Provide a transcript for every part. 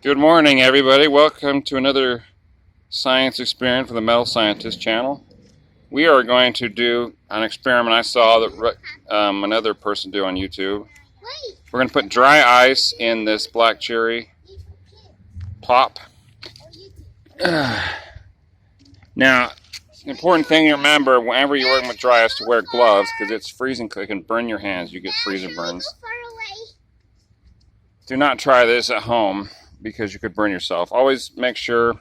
Good morning, everybody. Welcome to another science experiment for the Metal Scientist channel. We are going to do an experiment I saw that another person do on YouTube. We're going to put dry ice in this black cherry pop. Now, the important thing to remember whenever you're working with dry ice to wear gloves because it's freezing. It can burn your hands. You get freezing burns. Do not try this at home, because you could burn yourself. Always make sure to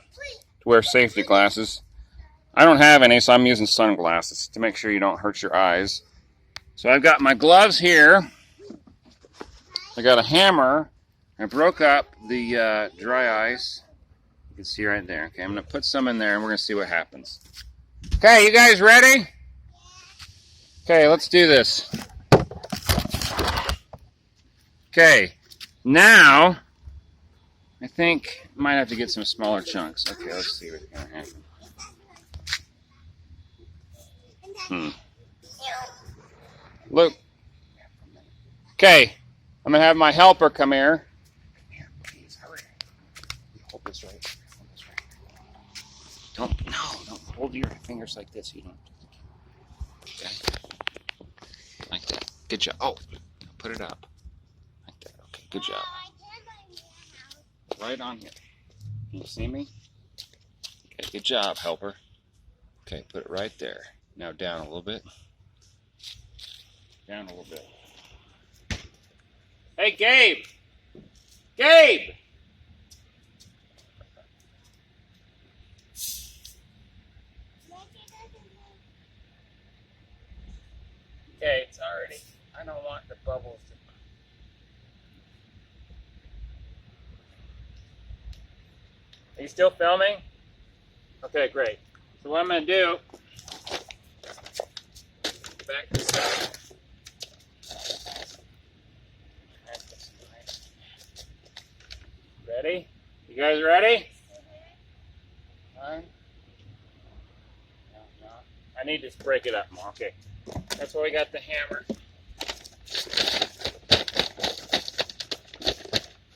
wear safety glasses. I don't have any, so I'm using sunglasses to make sure you don't hurt your eyes. So I've got my gloves here. I got a hammer. I broke up the dry ice. You can see right there. Okay, I'm going to put some in there, and we're going to see what happens. Okay, you guys ready? Okay, let's do this. Okay, now I think I might have to get some smaller chunks. Okay, let's see what's going to happen. Look. Okay, I'm going to have my helper come here. Come here, please, hurry. Hold this right. Hold this right. Don't hold your fingers like this. You don't. Okay. Like that. Good job. Oh, put it up. Like that. Okay, good job. Right on here. Can you see me? Okay, good job, helper. Okay, put it right there. Now down a little bit. Down a little bit. Hey, Gabe! Gabe! Okay, it's already. I don't want the bubbles to. Are you still filming? Okay, great. So what I'm going to do, back this up. Ready? You guys ready? One. No. I need to break it up more. Okay. That's why we got the hammer.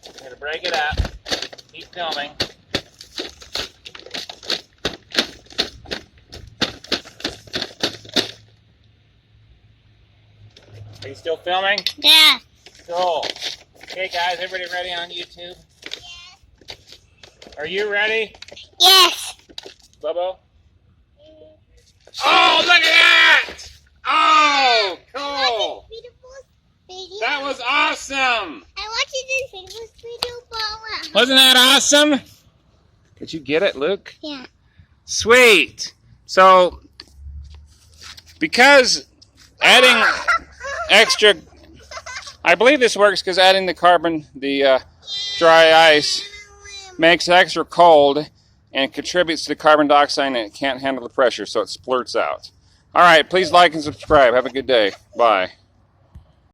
I'm going to break it up. Keep filming. Are you still filming? Yeah. Cool. Okay, guys, everybody ready on YouTube? Yes. Are you ready? Yes. Bubbo? Oh, look at that! Oh, cool! That was awesome! I watched this famous video, but Wasn't that awesome? Did you get it, Luke? yeah. Sweet. So, because adding extra, I believe this works because adding the dry ice makes it extra cold and contributes to the carbon dioxide, and it can't handle the pressure, so it splurts out. All right, please like and subscribe. Have a good day. Bye.